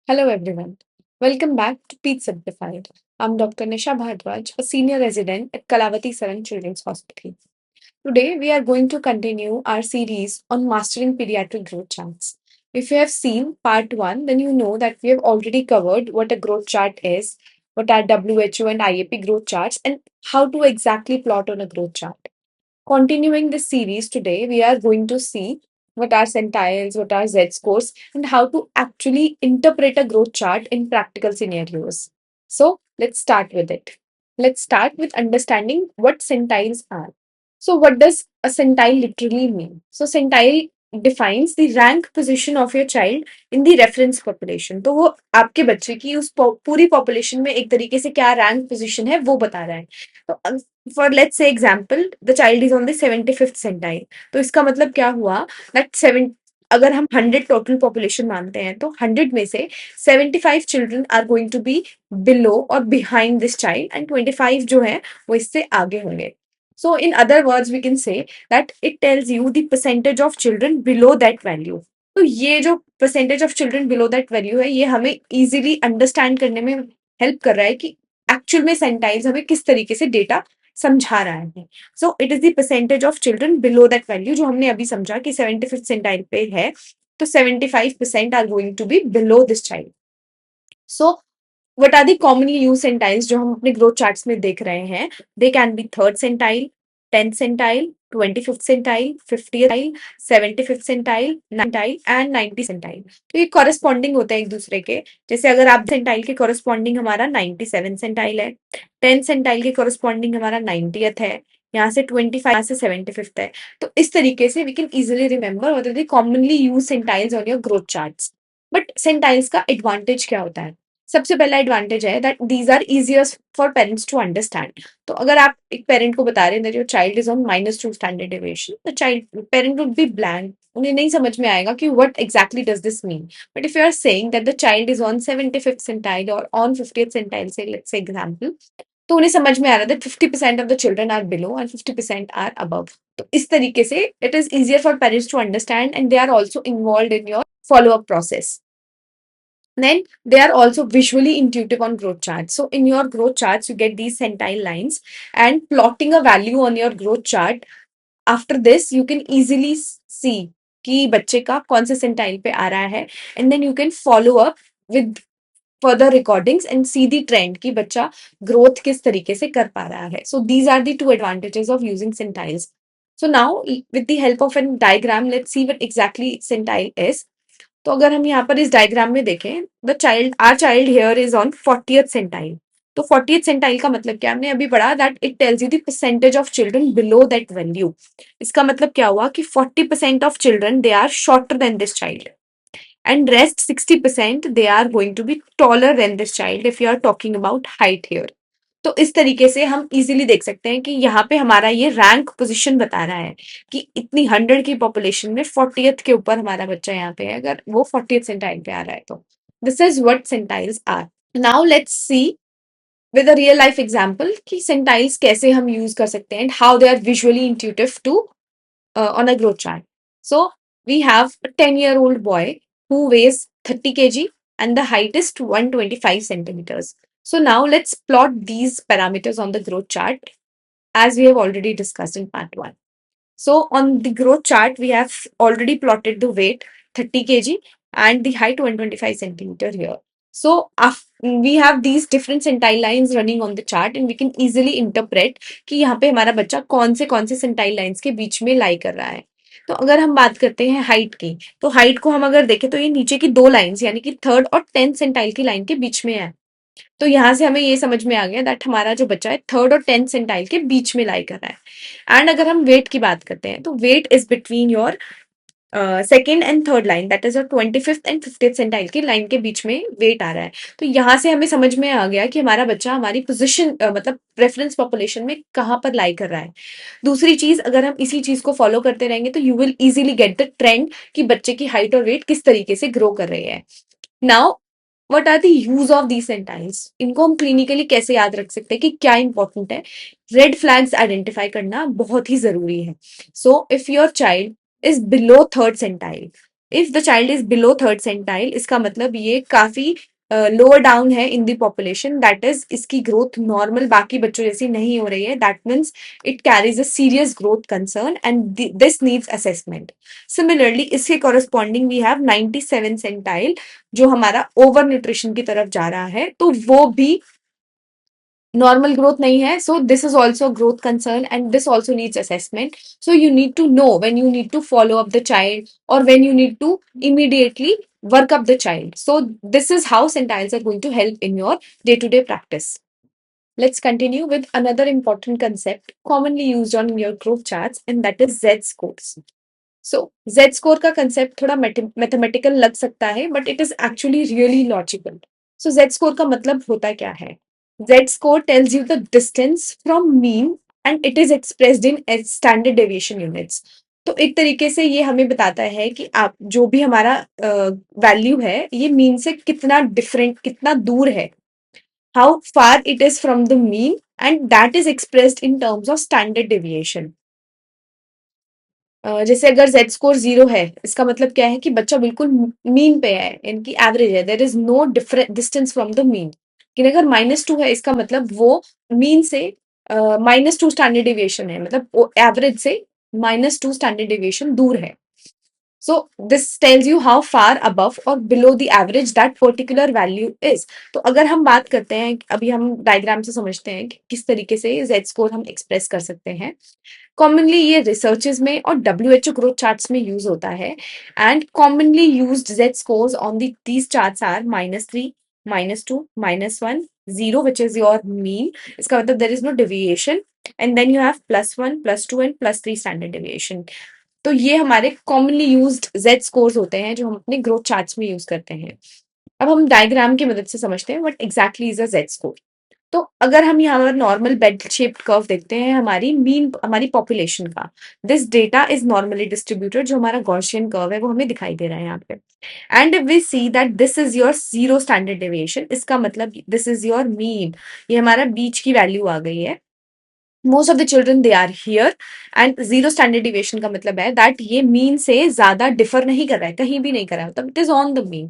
Hello everyone. Welcome back to Peach Simplified. I'm Dr. Nisha Bhardwaj, a senior resident at Kalavati Saran Children's Hospital. Today we are going to continue our series on mastering pediatric growth charts. If you have seen part 1, then you know that we have already covered what a growth chart is, what are WHO and IAP growth charts, and how to exactly plot on a growth chart. Continuing this series today, we are going to see what are centiles, what are Z scores, and how to actually interpret a growth chart in practical scenarios. So let's start with it. Let's start with understanding what centiles are. So, what does a centile literally mean? So, centile defines the rank position of your child in the reference population. तो वो आपके बच्चे की उस पूरी population में एक तरीके से क्या rank position है वो बता रहा है. तो for let's say example, the child is on the 75th centile. तो इसका मतलब क्या हुआ that 7 अगर हम 100 टोटल पॉपुलेशन मानते हैं तो 100 में से 75 children are going to be below और बिहाइंड दिस चाइल्ड एंड 25 जो है वो इससे आगे होंगे. So in other words we can say that it tells you the percentage of children below that value. तो ये जो percentage of children below that value है ये हमें easily understand करने में हेल्प कर रहा है कि एक्चुअल में सेंटाइल्स हमें किस तरीके से डेटा समझा रहा है. So it is the percentage of children below that value जो हमने अभी समझा कि 75th सेंटाइल पे है तो 75% are going to be below this child. So what are the commonly used centiles जो हम अपने ग्रोथ चार्ट्स में देख रहे हैं? They can be third centile, 10th centile, 25th centile, 50th centile, 75th centile, 90th centile and 90th centile. तो ये corresponding होते हैं एक दूसरे के. जैसे अगर आप सेंटाइल के कॉरेस्पॉन्डिंग हमारा 97 सेंटाइल है, 10 सेंटाइल के कॉरेस्पॉन्डिंग हमारा 90th है, यहाँ से 25 यहाँ से 75th है. तो इस तरीके से we can easily remember what are the commonly use centiles on your growth charts. But centiles का एडवांटेज क्या होता है? सबसे पहला एडवांटेज है that these are easier for parents to understand. तो अगर आप एक पेरेंट को बता रहे हैं that your child is on -2 standard deviation, the child parent would be blank. उन्हें नहीं समझ में आएगा कि what exactly does this mean. But if you are saying that the child is on 75th centile और ऑन 50th सेंटाइल से let's say example, तो उन्हें समझ में आ रहा है that 50% of the children are below and 50% are above. तो इस तरीके से it is easier for parents to understand and they are also involve in your follow up process. Then they are also visually intuitive on growth charts. So in your growth charts, you get these centile lines and plotting a value on your growth chart. After this, you can easily see कि बच्चे का कौन से centile पे आ रहा है, and then you can follow up with further recordings and see the trend कि बच्चा growth किस तरीके से कर पा रहा है. So these are the two advantages of using centiles. So now with the help of a diagram, let's see what exactly centile is. तो अगर हम यहाँ पर इस डायग्राम में देखें, the child or child here is on 40th centile. तो 40th centile का मतलब क्या? हमने अभी पढ़ा that it tells you the percentage of children below that value. इसका मतलब क्या हुआ कि 40% of children they are shorter than this child and rest 60% they are going to be taller than this child if you are talking about height here. तो इस तरीके से हम इजीली देख सकते हैं कि यहाँ पे हमारा ये रैंक पोजीशन बता रहा है कि इतनी 100 की पॉपुलेशन में 40th के ऊपर हमारा बच्चा यहाँ पे है अगर वो 40th सेंटाइल पे आ रहा है तो. This is what centiles are. Now let's see with a real life example कि सेंटाइल्स कैसे हम यूज कर सकते हैं and how they are visually intuitive to on a growth chart. So we have a 10-year-old boy who weighs 30 kg and the height is 125 centimeters. So now let's plot these parameters on the growth chart as we have already discussed in part 1. So on the growth chart, we have already plotted the weight 30 kg and the height 125 centimeter here. So we have these different centile lines running on the chart and we can easily interpret कि यहाँ पे हमारा बच्चा कौन से centile lines के बीच में लाई कर रहा है. तो अगर हम बात करते हैं हाइट की, तो हाइट को हम अगर देखें तो ये नीचे की दो लाइंस यानी कि 3rd और 10th सेंटाइल की लाइन के बीच में है. तो यहाँ से हमें ये समझ में आ गया दैट हमारा जो बच्चा है 3rd और 10th सेंटाइल के बीच में लाई कर रहा है. एंड अगर हम वेट की बात करते हैं तो weight is between your second and third line that is 25th and 50th centile की लाइन के बीच में वेट आ रहा है. तो यहाँ से हमें समझ में आ गया कि हमारा बच्चा हमारी पोजिशन मतलब रेफरेंस पॉपुलेशन में कहाँ पर लाई कर रहा है. दूसरी चीज, अगर हम इसी चीज को फॉलो करते रहेंगे तो you will easily get the trend कि बच्चे की हाइट और वेट किस तरीके से ग्रो कर रही है. Now what are the use of the centiles? इनको हम क्लिनिकली कैसे याद रख सकते हैं कि क्या इंपॉर्टेंट है? रेड फ्लैग्स आइडेंटिफाई करना बहुत ही जरूरी है. So if your child is below 3rd centile, if the child is below third centile, इसका मतलब ये काफी लोअर डाउन है in the population, that is इसकी ग्रोथ नॉर्मल बाकी बच्चों जैसी नहीं हो रही है, that means it carries a serious growth concern and this needs assessment. Similarly इसके कॉरेस्पॉन्डिंग वी हैव 97 सेंटाइल, जो हमारा ओवर न्यूट्रिशन की तरफ जा रहा है, तो वो भी normal growth nahi hai, so this is also a growth concern and this also needs assessment. So you need to know when you need to follow up the child or when you need to immediately work up the child. So this is how centiles are going to help in your day to day practice. Let's continue with another important concept commonly used on your growth charts, and that is Z scores. So Z score का concept थोड़ा mathematical लग सकता है, but it is actually really logical. So Z score का मतलब होता क्या है? Z score tells you the distance from mean and it is expressed in standard deviation units. तो एक तरीके से ये हमें बताता है कि आप जो भी हमारा वैल्यू है ये मीन से कितना डिफरेंट, कितना दूर है, how far it is from the mean, and that is expressed in terms of standard deviation. जैसे अगर Z स्कोर 0 है, इसका मतलब क्या है कि बच्चा बिल्कुल मीन पे है, इनकी एवरेज है, there is no different distance from the mean. लेकिन अगर -2 है, इसका मतलब वो मीन से -2 स्टैंडर्ड डेविएशन है, मतलब एवरेज से -2 स्टैंडर्ड डेविएशन दूर है। So this tells you how far above or below the average that particular value is. तो अगर हम बात करते हैं, अभी हम डायग्राम से समझते हैं कि किस तरीके से Z स्कोर हम एक्सप्रेस कर सकते हैं। कॉमनली ये रिसर्चेस में और WHO ग्रोथ चार्ट्स में यूज होता है, and commonly used Z scores on these charts are -3, -2, -1, 0 which is your mean, इसका मतलब there is no deviation, and then you have +1, +2 and +3 standard deviation. तो ये हमारे कॉमनली यूज्ड Z स्कोर्स होते हैं जो हम अपने ग्रोथ चार्ट्स में यूज करते हैं। अब हम डायग्राम की मदद से समझते हैं what exactly is a Z score. तो अगर हम यहाँ पर नॉर्मल बेड शेप्ड कर्व देखते हैं हमारी मीन, हमारी पॉपुलेशन का, this data is normally distributed, जो हमारा गॉसियन कर्व है वो हमें दिखाई दे रहा है यहाँ पे। And we see that this is your 0 standard deviation, इसका मतलब दिस इज योर मीन, ये हमारा बीच की वैल्यू आ गई है। Most of the children they are here, and 0 standard deviation का मतलब है दैट ये मीन से ज्यादा डिफर नहीं कर रहा है, कहीं भी नहीं कर रहा है, मतलब it is on the mean.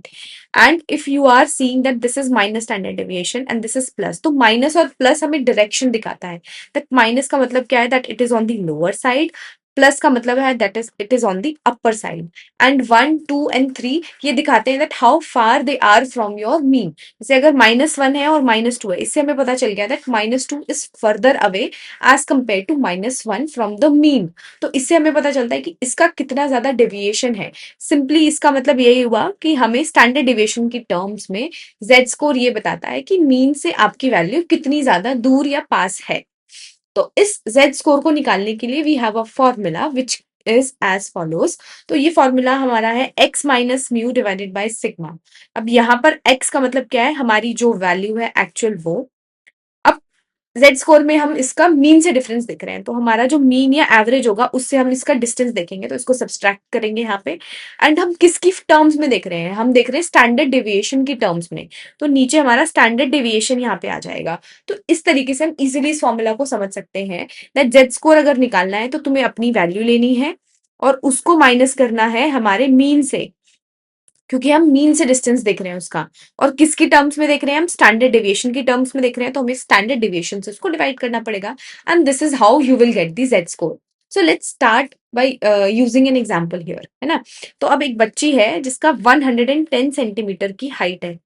And if you are seeing that this is minus standard deviation and this is plus, तो माइनस और प्लस हमें डायरेक्शन दिखाता है, दैट माइनस का मतलब क्या है, that it is on the lower side, plus का मतलब है that is it is on the upper side, and 1, 2 and 3 ये दिखाते हैं that how far they are from your mean. जैसे अगर -1 है और -2 है, इससे हमें पता चल गया that -2 is further away as compare to -1 from the mean. तो इससे हमें पता चलता है कि इसका कितना ज्यादा डेविएशन है। सिंपली इसका मतलब यही हुआ कि हमें स्टैंडर्ड डेविएशन की टर्म्स में Z स्कोर ये बताता है कि मीन से आपकी वैल्यू कितनी ज्यादा दूर या पास है। तो इस Z स्कोर को निकालने के लिए we have a formula which is as follows. तो ये फॉर्मूला हमारा है x minus mu divided by sigma. अब यहाँ पर x का मतलब क्या है, हमारी जो वैल्यू है एक्चुअल वो। अब Z स्कोर में हम इसका मीन से डिफरेंस देख रहे हैं, तो हमारा जो मीन या एवरेज होगा उससे हम इसका डिस्टेंस देखेंगे, तो इसको सब्सट्रैक्ट करेंगे यहाँ पे। एंड हम किसकी टर्म्स में देख रहे हैं, हम देख रहे हैं स्टैंडर्ड डेविएशन की टर्म्स में, तो नीचे हमारा स्टैंडर्ड डेविएशन यहाँ पे आ जाएगा। तो इस तरीके से हम इजिली इस फॉर्मूला को समझ सकते हैं दैट Z स्कोर अगर निकालना है तो तुम्हें अपनी वैल्यू लेनी है और उसको माइनस करना है हमारे मीन से, क्योंकि हम मीन से डिस्टेंस देख रहे हैं उसका, और किसकी टर्म्स में देख रहे हैं, हम स्टैंडर्ड डेविएशन की टर्म्स में देख रहे हैं, तो हमें स्टैंडर्ड डेविएशन से उसको डिवाइड करना पड़ेगा, and this is how you will get the Z score. So let's start by using an example here, है ना। तो अब एक बच्ची है जिसका 110 सेंटीमीटर की हाइट है,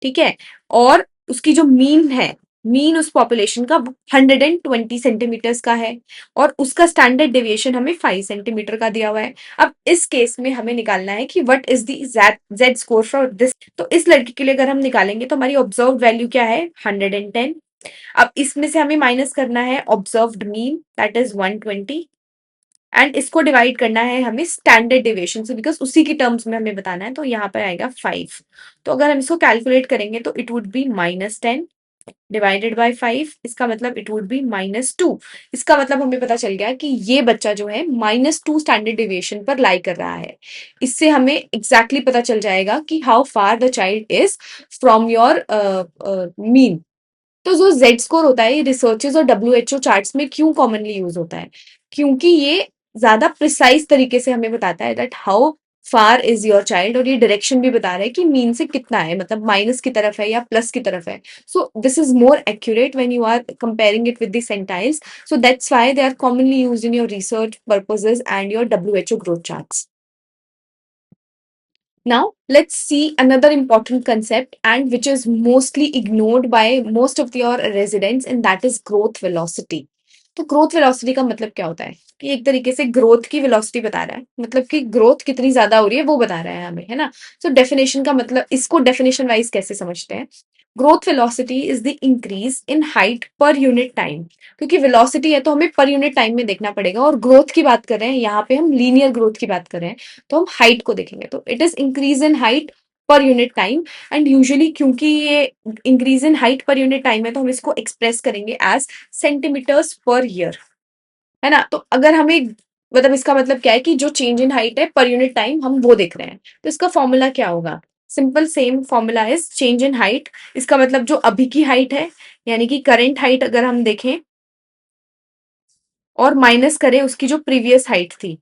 ठीक है, और उसकी जो मीन है, मीन उस पॉपुलेशन का 120 सेंटीमीटर्स का है, और उसका स्टैंडर्ड डेविएशन हमें 5 सेंटीमीटर का दिया हुआ है। अब इस केस में हमें निकालना है कि what is the Z score for this. तो इस लड़की के लिए अगर हम निकालेंगे तो हमारी ऑब्जर्व वैल्यू क्या है, 110। अब इसमें से हमें माइनस करना है observed mean that is 120, and इसको डिवाइड करना है हमें स्टैंडर्ड डेविएशन से, बिकॉज उसी की टर्म्स में हमें बताना है, तो यहाँ पर आएगा 5। तो अगर हम इसको कैलकुलेट करेंगे तो it would B -10 divided by 5, इसका मतलब इट वुड बी -2। इसका मतलब हमें पता चल गया कि ये बच्चा जो है -2 स्टैंडर्ड डेविएशन पर लाई कर रहा है। इससे हमें एग्जैक्टली पता चल जाएगा कि how far the child is from your mean. तो जो Z स्कोर होता है ये रिसर्चेस और WHO चार्ट्स में क्यों कॉमनली यूज होता है, क्योंकि ये ज्यादा प्रिसाइज तरीके से हमें बताता है that how far is your child, और ये डायरेक्शन भी बता रहा है कि मीन से कितना है, मतलब माइनस की तरफ है या प्लस की तरफ है. So this is more accurate when you are comparing it with the centiles. So that's why they are commonly used in your research purposes and your WHO growth charts. Now, let's see another important concept and which is mostly ignored by most of your residents, and that is growth velocity. तो growth velocity का मतलब क्या होता है कि एक तरीके से ग्रोथ की वेलोसिटी बता रहा है, मतलब कि ग्रोथ कितनी ज्यादा हो रही है वो बता रहा है हमें, है ना. सो डेफिनेशन का मतलब, इसको डेफिनेशन वाइज कैसे समझते हैं. Growth velocity is the increase in height per unit time. क्योंकि वेलोसिटी है तो हमें पर यूनिट टाइम में देखना पड़ेगा, और ग्रोथ की बात कर रहे हैं यहाँ पे, हम लीनियर ग्रोथ की बात कर रहे हैं, तो हम हाइट को देखेंगे. तो it is increase in height per unit time. And usually क्योंकि ये increase in height per unit time है, तो हम इसको एक्सप्रेस करेंगे एज सेंटीमीटर्स पर ईयर, है ना. तो अगर हमें, मतलब इसका मतलब क्या है कि जो चेंज इन हाइट है पर यूनिट टाइम हम वो देख रहे हैं, तो इसका फॉर्मूला क्या होगा. Simple same formula is change in height. इसका मतलब जो अभी की हाइट है, यानी कि करेंट हाइट अगर हम देखें और माइनस करें उसकी जो प्रीवियस हाइट थी,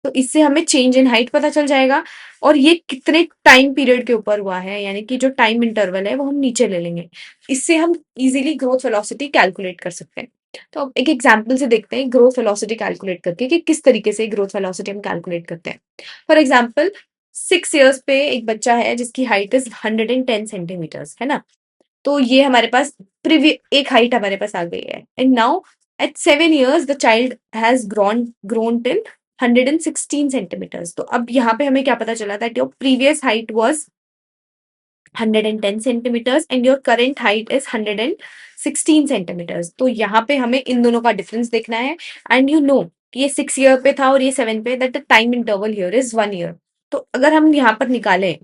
तो इससे हमें चेंज इन हाइट पता चल जाएगा. और ये कितने टाइम पीरियड के ऊपर हुआ है, यानी कि जो टाइम इंटरवल है वो हम नीचे ले लेंगे. इससे हम इजीली ग्रोथ वेलोसिटी कैलकुलेट कर सकते हैं. तो अब एक एग्जांपल से देखते हैं ग्रोथ वेलोसिटी कैलकुलेट करके कि किस तरीके से ग्रोथ वेलोसिटी हम कैलकुलेट करते हैं. फॉर एग्जाम्पल, 6 ईयर्स पे एक बच्चा है जिसकी हाइट इज 110 सेंटीमीटर्स, है ना. तो ये हमारे पास एक हाइट हमारे पास आ गई है. And now at 7 years the child has grown till 116 centimetres. तो अब यहाँ पे हमें क्या पता चला that your previous height was 110 centimetres and your current height is 116 centimetres. तो यहाँ पे हमें इन दोनों का डिफरेंस देखना है. एंड यू नो कि ये 6 ईयर पे था और ये 7 पे, that the time interval here is 1 year. तो अगर हम यहाँ पर निकालें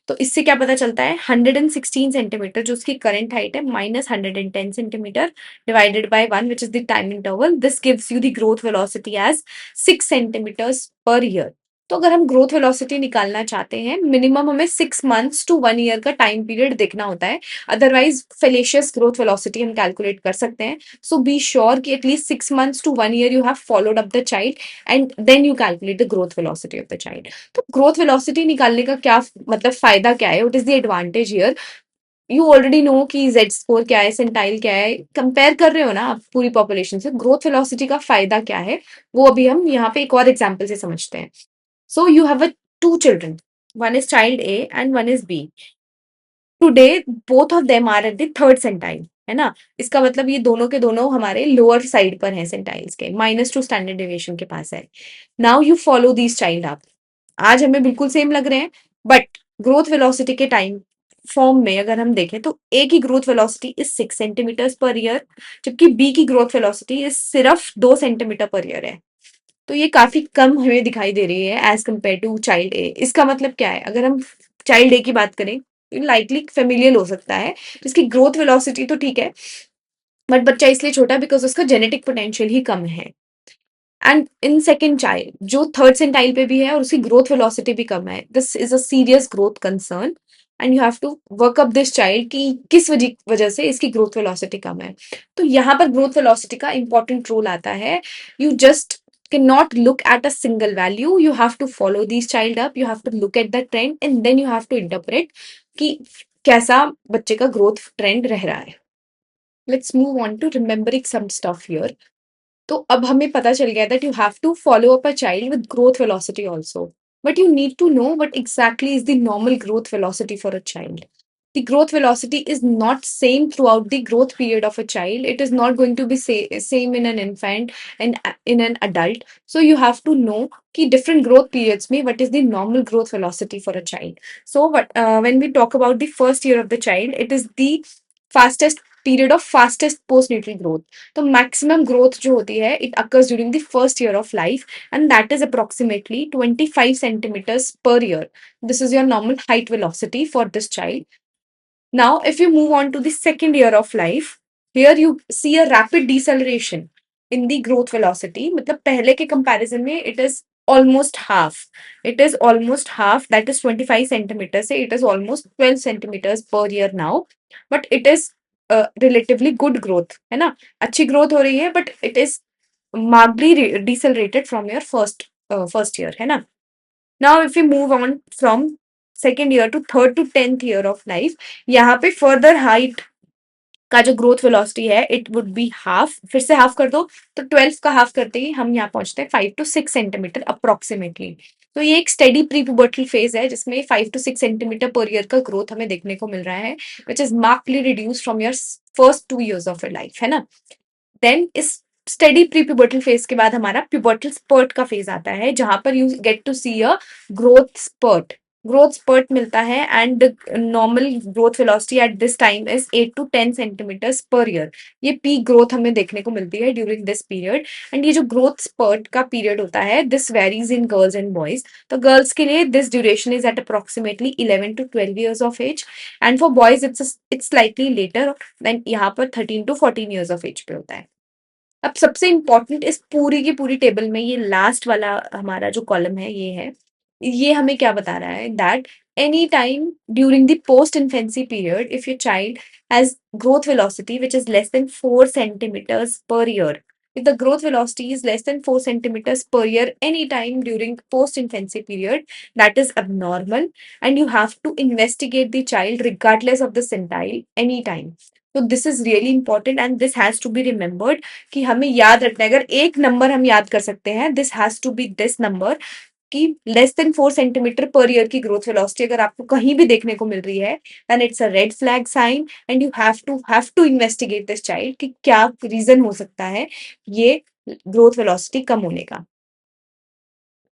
तो इससे क्या पता चलता है, 116 सेंटीमीटर जो उसकी करंट हाइट है minus 110 centimetre divided by 1 which is the time interval, this gives you the growth velocity as 6 centimetres per year. तो अगर हम ग्रोथ वेलोसिटी निकालना चाहते हैं, मिनिमम हमें 6 मंथ्स टू 1 ईयर का टाइम पीरियड देखना होता है. अदरवाइज फेलेशियस ग्रोथ वेलोसिटी हम कैलकुलेट कर सकते हैं. सो बी श्योर कि at least 6 months to 1 year you have followed up the child and then you calculate the growth velocity of the child. तो ग्रोथ वेलोसिटी निकालने का क्या मतलब फायदा क्या है, what is the advantage here. You already know कि जेड स्कोर क्या है, सेंटाइल क्या है, कंपेयर कर रहे हो ना आप पूरी पॉपुलेशन से. ग्रोथ वेलोसिटी का फायदा क्या है वो अभी हम यहाँ पे एक और एग्जाम्पल से समझते हैं. So you have a two children. One is child A and one is B. Today both of them are at the third centile. है ना. इसका मतलब ये दोनों के दोनों हमारे लोअर साइड पर हैं सेंटाइल्स के, -2 स्टैंडर्ड डेविएशन के पास है. Now you follow these child up. आज हमें बिल्कुल सेम लग रहे हैं, बट ग्रोथ वेलोसिटी के टाइम फॉर्म में अगर हम देखें तो ए की growth velocity is 6 centimetre per year, जबकि बी की ग्रोथ वेलोसिटी इज सिर्फ 2 सेंटीमीटर पर ईयर है. तो ये काफी कम हमें दिखाई दे रही है as compare to child a. इसका मतलब क्या है, अगर हम चाइल्ड ए की बात करें, लाइकली फेमिलियल हो सकता है, जिसकी ग्रोथ वेलोसिटी तो ठीक है, बट बच्चा इसलिए छोटा बिकॉज उसका जेनेटिक पोटेंशियल ही कम है. एंड इन सेकेंड चाइल्ड जो थर्ड सेंटाइल पे भी है और उसकी ग्रोथ वेलोसिटी भी कम है, this is a serious growth concern. And you have to work up this child कि किस वजह से इसकी ग्रोथ वेलोसिटी कम है. तो यहाँ पर ग्रोथ वेलोसिटी का इंपॉर्टेंट रोल आता है. You just cannot look at a single value. You have to follow these child up. You have to look at the trend and then you have to interpret कि कैसा बच्चे का growth trend रह रहा है. Let's move on to remembering some stuff here. तो अब हमें पता चल गया that you have to follow up a child with growth velocity also. But you need to know what exactly is the normal growth velocity for a child. The growth velocity is not same throughout the growth period of a child. It is not going to be same in an infant and in an adult. So you have to know कि different growth periods में what is the normal growth velocity for a child. So when we talk about the first year of the child, it is the fastest period of fastest postnatal growth. तो maximum growth जो होती है it occurs during the first year of life and that is approximately 25 centimeters per year. This is your normal height velocity for this child. Now, if you move on to the second year of life, here you see a rapid deceleration in the growth velocity. मतलब पहले के comparison में it is almost half. It is almost half, that is 25 centimeters से it is almost 12 centimeters per year now. But it is relatively good growth, है ना. अच्छी growth हो रही है but it is markedly decelerated from your first year, है ना. Now if you move on from second year to third to 10th year of life, यहाँ पे फर्दर हाइट का जो ग्रोथ वेलोसिटी है इट वुड बी हाफ, फिर से half कर दो, तो 12 का हाफ करते ही हम यहाँ पहुंचते हैं 5 to 6 सेंटीमीटर अप्रोक्सीमेटली। तो ये एक स्टेडी प्री प्यूबर्टल फेज है जिसमें 5 to 6 सेंटीमीटर पर ईयर का ग्रोथ हमें देखने को मिल रहा है, which is markedly reduce from your first 2 years of your life, है ना। देन इस स्टेडी प्री प्यूबर्टल फेज के बाद हमारा प्यूबर्टल स्पर्ट का फेज आता है, जहां पर you get to see a growth spurt. Growth spurt मिलता है and normal growth velocity at this time is 8 to 10 centimetres per year. ये पीक ग्रोथ हमें देखने को मिलती है ड्यूरिंग दिस पीरियड। एंड ये जो ग्रोथ स्पर्ट का पीरियड होता है this varies in girls and boys. तो गर्ल्स के लिए this duration is at approximately 11 to 12 years of age, and for boys it's slightly later, then यहाँ पर 13 to 14 years ऑफ एज पे होता है। अब सबसे इंपॉर्टेंट इस पूरी की पूरी टेबल में ये लास्ट वाला हमारा जो कॉलम है ये है। ये हमें क्या बता रहा है that any time during the post infancy period if your child has growth velocity which is less than 4 centimeters per year, if the growth velocity is less than 4 centimeters per year any time during post infancy period, that is abnormal and you have to investigate the child regardless of the centile anytime. So this is really important and this has to be remembered कि हमें याद रखना है। अगर एक number हम याद कर सकते हैं this has to be this number, कि less than 4 centimetre per year की ग्रोथ वेलोसिटी अगर आपको कहीं भी देखने को मिल रही है then it's a red flag sign and you have to investigate this child कि क्या रीजन हो सकता है ये ग्रोथ वेलोसिटी कम होने का।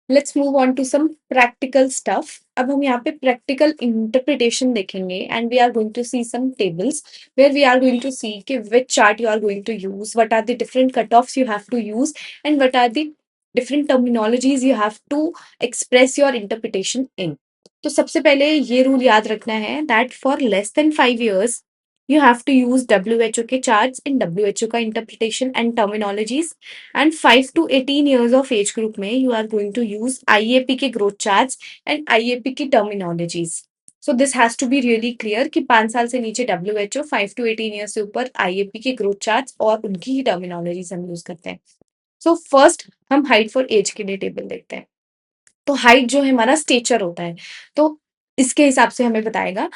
Let's move on to some practical stuff. अब हम यहाँ पे प्रैक्टिकल इंटरप्रिटेशन देखेंगे and we are going to see some tables where we are going to see कि which chart you are going to use, what are the different cut offs you have to use and what are the different terminologies you have to express your interpretation in. तो सबसे पहले ये rule याद रखना है that for less than 5 years you have to use WHO के charts in WHO का interpretation and terminologies, and 5 to 18 years of age group में you are going to use IAP के growth charts and IAP की terminologies. So this has to be really clear कि 5 साल से नीचे WHO, 5 to 18 years से ऊपर IAP के growth charts और उनकी ही terminologies हम यूज करते हैं। So first हम height for age के लिए टेबल देखते हैं। तो हाइट जो है हमारा स्टेचर होता है, तो इसके हिसाब से हमें बताएगा।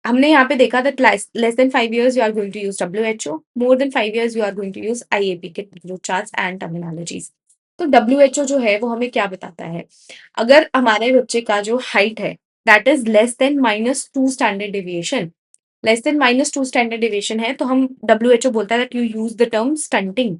हमने यहाँ पे देखा that less than 5 years you are going to use WHO, more than 5 years you are going to use IAP के ग्रोथ चार्ट्स एंड टर्मिनोलॉजीज। तो WHO जो है वो हमें क्या बताता है, अगर हमारे बच्चे का जो हाइट है that is less than -2 standard deviation, less than -2 standard deviation है तो हम WHO बोलता है that you use the term stunting.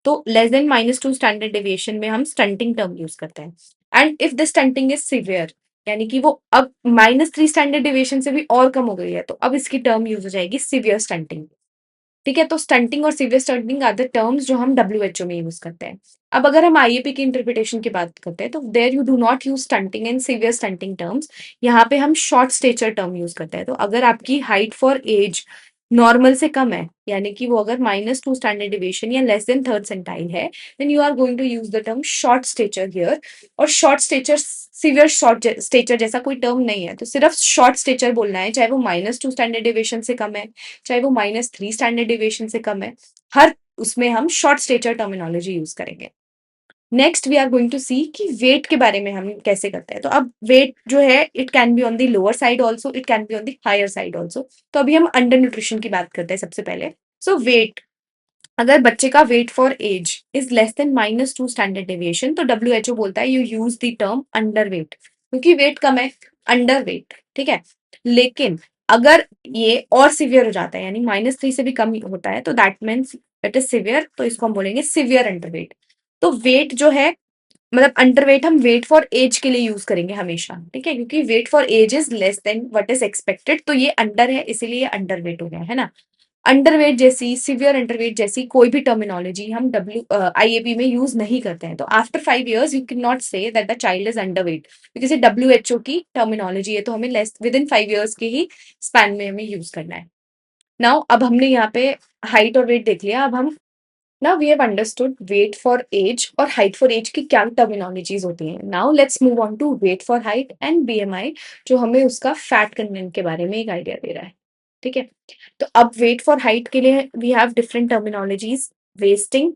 तो लेस देन -2 स्टैंडर्ड डेविएशन में हम स्टंटिंग टर्म यूज करते हैं। And if the stunting is severe, यानी कि वो अब -3 स्टैंडर्ड डेविएशन से भी और कम हो गई है, तो अब इसकी टर्म यूज हो जाएगी सिवियर स्टंटिंग। ठीक है, तो स्टंटिंग और severe stunting are the terms जो हम WHO में यूज करते हैं। अब अगर हम IAP की इंटरप्रिटेशन की बात करते हैं तो there you do not use stunting and severe stunting terms, यहाँ पे हम शॉर्ट स्टेचर टर्म यूज करते हैं। तो अगर आपकी हाइट फॉर एज नॉर्मल से कम है, यानी कि वो अगर -2 स्टैंडर्ड डिविएशन या लेस देन थर्ड सेंटाइल है, then you are going to use the term short stature here. और short stature severe short stature जैसा कोई टर्म नहीं है, तो सिर्फ शॉर्ट स्टेचर बोलना है, चाहे वो -2 स्टैंडर्ड डिविएशन से कम है, चाहे वो -3 स्टैंडर्ड डिविएशन से कम है, हर उसमें हम शॉर्ट स्टेचर टर्मिनोलॉजी यूज करेंगे। Next we are going to see कि वेट के बारे में हम कैसे करते हैं। तो अब वेट जो है it can be on the lower side also, it can be on the higher side also. तो अभी हम अंडर न्यूट्रिशन की बात करते हैं सबसे पहले। सो वेट, अगर बच्चे का weight for age is less than -2 standard deviation तो WHO बोलता है you use the term under weight, क्योंकि वेट कम है, अंडर वेट। ठीक है, लेकिन अगर ये और सिवियर हो जाता है यानी -3 से भी कम होता है तो that means it is severe, तो इसको हम बोलेंगे सिवियर अंडर वेट। तो वेट जो है मतलब अंडर वेट हम वेट फॉर एज के लिए यूज करेंगे हमेशा। ठीक है, क्योंकि weight for age is less than what is expected, तो ये अंडर है इसीलिए अंडर वेट हो गया, है ना। अंडरवेट जैसी सिवियर अंडरवेट जैसी कोई भी टर्मिनोलॉजी हम IAP में यूज नहीं करते हैं। तो after 5 years you can not say that the child is underweight, क्योंकि ये WHO की टर्मिनोलॉजी है, तो हमें लेस विद इन 5 years के ही स्पैन में हमें यूज करना है। नाउ अब हमने यहाँ पे हाइट और वेट देख लिया, अब हम now we have understood weight for age और हाइट फॉर एज की क्या टर्मिनोलॉजीज होती हैं। Now let's move on to weight for height and BMI, जो हमें उसका फैट कंटेंट के बारे में एक आइडिया दे रहा है। ठीक है, तो अब वेट फॉर हाइट के लिए we have different terminologies, wasting,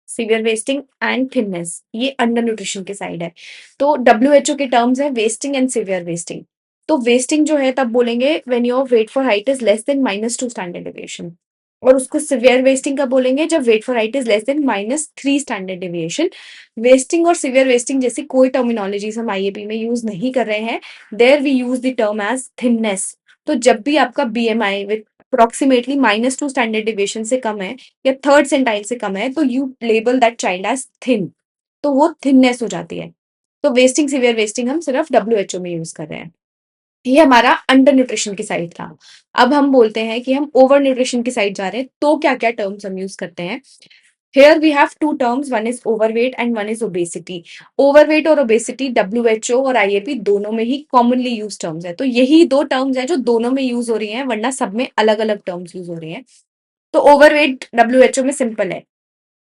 severe wasting and thinness, ये अंडर न्यूट्रिशन के साइड है। तो डब्ल्यूएचओ के टर्म्स है वेस्टिंग एंड सीवियर वेस्टिंग। तो वेस्टिंग जो है तब बोलेंगे when your weight for height is less than -2 standard deviation, और उसको सिवियर वेस्टिंग का बोलेंगे जब weight for height is less than -3 standard deviation. Wasting और सिवियर वेस्टिंग जैसी कोई टर्मिनोलॉजीज हम आईएपी में यूज नहीं कर रहे हैं। There we use the term as thinness. तो जब भी आपका BMI with approximately -2 standard deviation से कम है या थर्ड सेंटाइल से कम है, तो you label that child as thin, तो वो थिननेस हो जाती है। तो वेस्टिंग सिवियर वेस्टिंग हम सिर्फ डब्ल्यूएचओ में यूज कर रहे हैं। ये हमारा अंडर न्यूट्रिशन की साइड था। अब हम बोलते हैं कि हम ओवर न्यूट्रिशन की साइड जा रहे हैं, तो क्या क्या टर्म्स हम यूज करते हैं। Here we have two terms, one is overweight and one is obesity. Overweight और obesity WHO और IAP दोनों में ही commonly used terms है। तो यही दो terms है जो दोनों में यूज हो रही हैं, वरना सब में अलग अलग terms यूज हो रही हैं। तो overweight WHO में सिंपल है,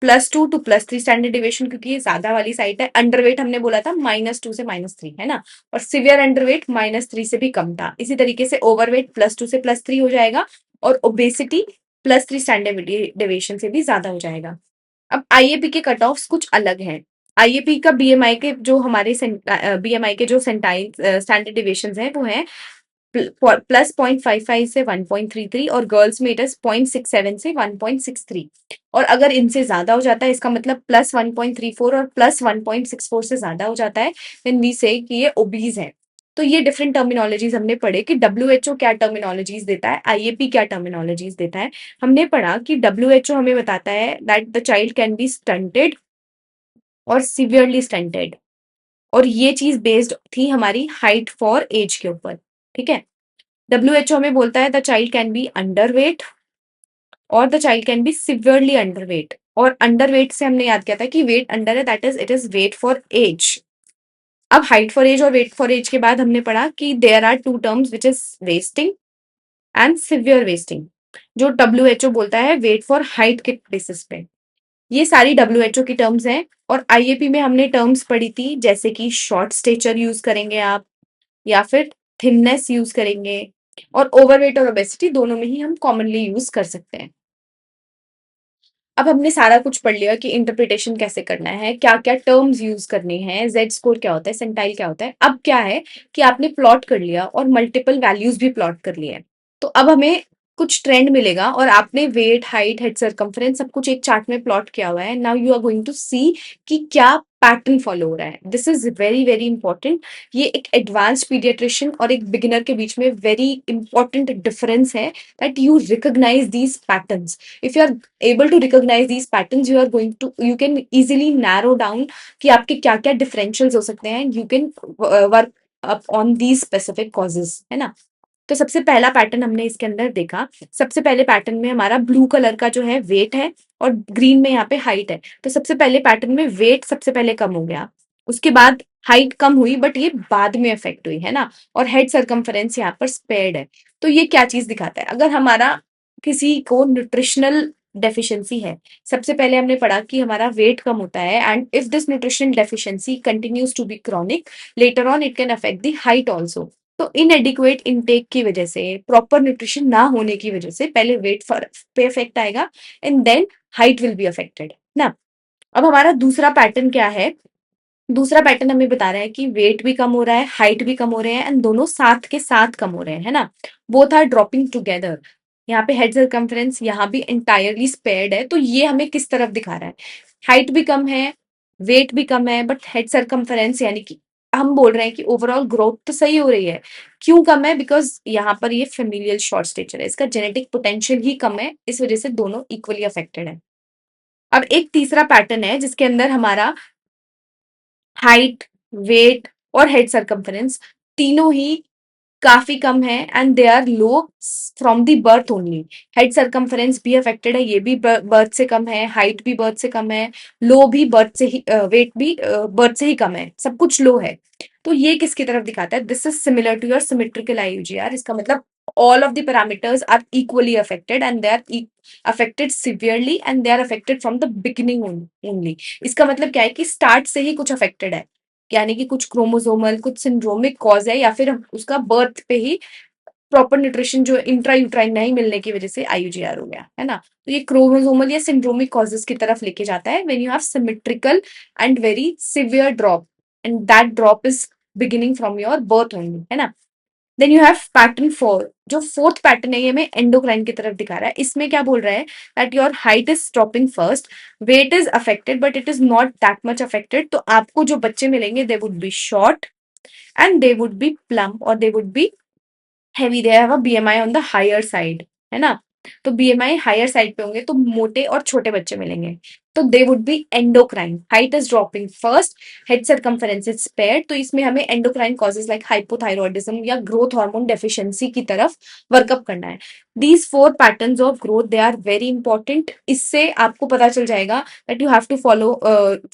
+2 to +3 स्टैंडर्ड डिविएशन, क्योंकि ये ज्यादा वाली साइड है। अंडरवेट हमने बोला था -2 से -3 है ना, और सिवियर अंडरवेट -3 से भी कम था। इसी तरीके से ओवरवेट +2 से +3 हो जाएगा, और ओबेसिटी +3 स्टैंडर्ड डिविएशन से भी ज्यादा हो जाएगा। अब आईएपी के कट ऑफ कुछ अलग हैं। आईएपी का बीएमआई के जो हमारे बीएमआई के जो सेंटाइल स्टैंडर्ड डिविएशन हैं वो है +0.55 से 1.33, और गर्ल्स में इट इज 0.67 से 1.63। और अगर इनसे ज्यादा हो जाता है, इसका मतलब +1.34 और +1.64 से ज्यादा हो जाता है, देन वी से कि ये ओबीज है। तो ये डिफरेंट टर्मिनोलॉजीज हमने पढ़े कि डब्ल्यूएचओ क्या टर्मिनोलॉजीज देता है, आईएपी क्या टर्मिनोलॉजीज देता है। हमने पढ़ा कि डब्ल्यूएचओ हमें बताता है that the child can be stunted और सिवियरली स्टंटेड, और ये चीज बेस्ड थी हमारी हाइट फॉर एज के ऊपर। ठीक है। डब्ल्यूएचओ हमें बोलता है the child can be underweight और the child can be severely underweight, और अंडरवेट से हमने याद किया था कि वेट अंडर है, that is it is weight for age. अब हाइट फॉर एज और वेट फॉर एज के बाद हमने पढ़ा कि there are two terms which is wasting and severe wasting, जो डब्ल्यूएचओ बोलता है वेट फॉर हाइट के बेसिस पे। ये सारी डब्ल्यूएचओ की टर्म्स हैं, और आईएपी में हमने टर्म्स पढ़ी थी जैसे कि शॉर्ट स्टेचर यूज करेंगे आप, या फिर थिननेस यूज करेंगे, और ओवरवेट और ओबेसिटी दोनों में ही हम कॉमनली यूज कर सकते हैं। अब हमने सारा कुछ पढ़ लिया कि इंटरप्रिटेशन कैसे करना है, क्या क्या टर्म्स यूज करने हैं, जेड स्कोर क्या होता है, सेंटाइल क्या होता है। अब क्या है कि आपने प्लॉट कर लिया और मल्टीपल वैल्यूज भी प्लॉट कर लिए हैं, तो अब हमें कुछ ट्रेंड मिलेगा, और आपने वेट, हाइट, हेड सर्कम्फरेंस सब कुछ एक चार्ट में प्लॉट किया हुआ है। Now you are going to see कि क्या पैटर्न फॉलो हो रहा है। This is very very important. ये एक एडवांस्ड पीडियाट्रिशियन और एक बिगिनर के बीच में वेरी इंपॉर्टेंट डिफरेंस है, that you recognize these patterns. If you are able to recognize these patterns, you can easily narrow down कि आपके क्या क्या differentials हो सकते हैं, you can work up on these specific causes, है ना। तो सबसे पहला पैटर्न हमने इसके अंदर देखा। सबसे पहले पैटर्न में हमारा ब्लू कलर का जो है वेट है, और ग्रीन में यहाँ पे हाइट है। तो सबसे पहले पैटर्न में वेट सबसे पहले कम हो गया, उसके बाद हाइट कम हुई, बट ये बाद में इफेक्ट हुई, है ना। और हेड सर्कम्फरेंस यहाँ पर स्पेयर्ड है। तो ये क्या चीज दिखाता है, अगर हमारा किसी को न्यूट्रिशनल डेफिशिएंसी है। सबसे पहले हमने पढ़ा कि हमारा वेट कम होता है, and if this nutritional deficiency continues to be chronic, later on it can affect the height also. तो इनएडिक्वेट इनटेक की वजह से, प्रॉपर न्यूट्रिशन ना होने की वजह से पहले वेट पे इफेक्ट आएगा, and then height will be affected ना। अब हमारा दूसरा पैटर्न क्या है, दूसरा पैटर्न हमें बता रहा है कि वेट भी कम हो रहा है, हाइट भी कम हो रहे हैं, एंड दोनों साथ के साथ कम हो रहे हैं, है ना। Both are dropping together. यहाँ पे हेड सर्कम्फरेंस यहाँ भी इंटायरली स्पेयर्ड है। तो ये हमें किस तरफ दिखा रहा है, हाइट भी कम है, वेट भी कम है, बट हेड सर्कम्फरेंस यानी कि हम बोल रहे हैं कि ओवरऑल ग्रोथ तो सही हो रही है। क्यों कम है, बिकॉज यहाँ पर ये फेमिलियल शॉर्ट स्टेचर है, इसका जेनेटिक पोटेंशियल ही कम है, इस वजह से दोनों इक्वली अफेक्टेड है। अब एक तीसरा पैटर्न है जिसके अंदर हमारा हाइट, वेट और हेड सर्कम्फरेंस तीनों ही काफी कम है, and they are low from the birth only. Head circumference भी अफेक्टेड है, ये भी बर्थ से कम है, हाइट भी बर्थ से कम है, लो भी बर्थ से ही, वेट भी बर्थ से ही कम है, सब कुछ लो है। तो ये किसकी तरफ दिखाता है, this is similar to your symmetrical IUGR. इसका मतलब all of the parameters are equally affected, and they are affected severely, and they are affected from the beginning only। इसका मतलब क्या है कि स्टार्ट से ही कुछ अफेक्टेड है, यानी कि कुछ क्रोमोसोमल, कुछ सिंड्रोमिक कॉज है, या फिर उसका बर्थ पे ही प्रॉपर न्यूट्रिशन जो इंट्रा यूट्राइन नहीं मिलने की वजह से IUGR हो गया, है ना। तो ये क्रोमोसोमल या सिंड्रोमिक कॉजेस की तरफ लेके जाता है when you have symmetrical and very severe drop, and that drop is beginning from your birth only, है ना। देन यू हैव पैटर्न 4, जो फोर्थ पैटर्न है ये हमें एंडोक्राइन की तरफ दिखा रहा है। इसमें क्या बोल रहा है that your height is dropping first, weight is affected but it is not that much affected. तो आपको जो बच्चे मिलेंगे they would be short and they would be plump or they would be heavy, they have a BMI on the higher side, है ना। तो BMI higher side पे होंगे तो मोटे और छोटे बच्चे मिलेंगे। तो they would be endocrine, height is dropping first, head circumference is spared. तो इसमें हमें एंडोक्राइन कॉजेज लाइक हाइपोथायरॉयडिज्म या ग्रोथ हार्मोन डेफिशिएंसी की तरफ वर्कअप करना है। These 4 patterns of growth they are very important. इससे आपको पता चल जाएगा that you have to follow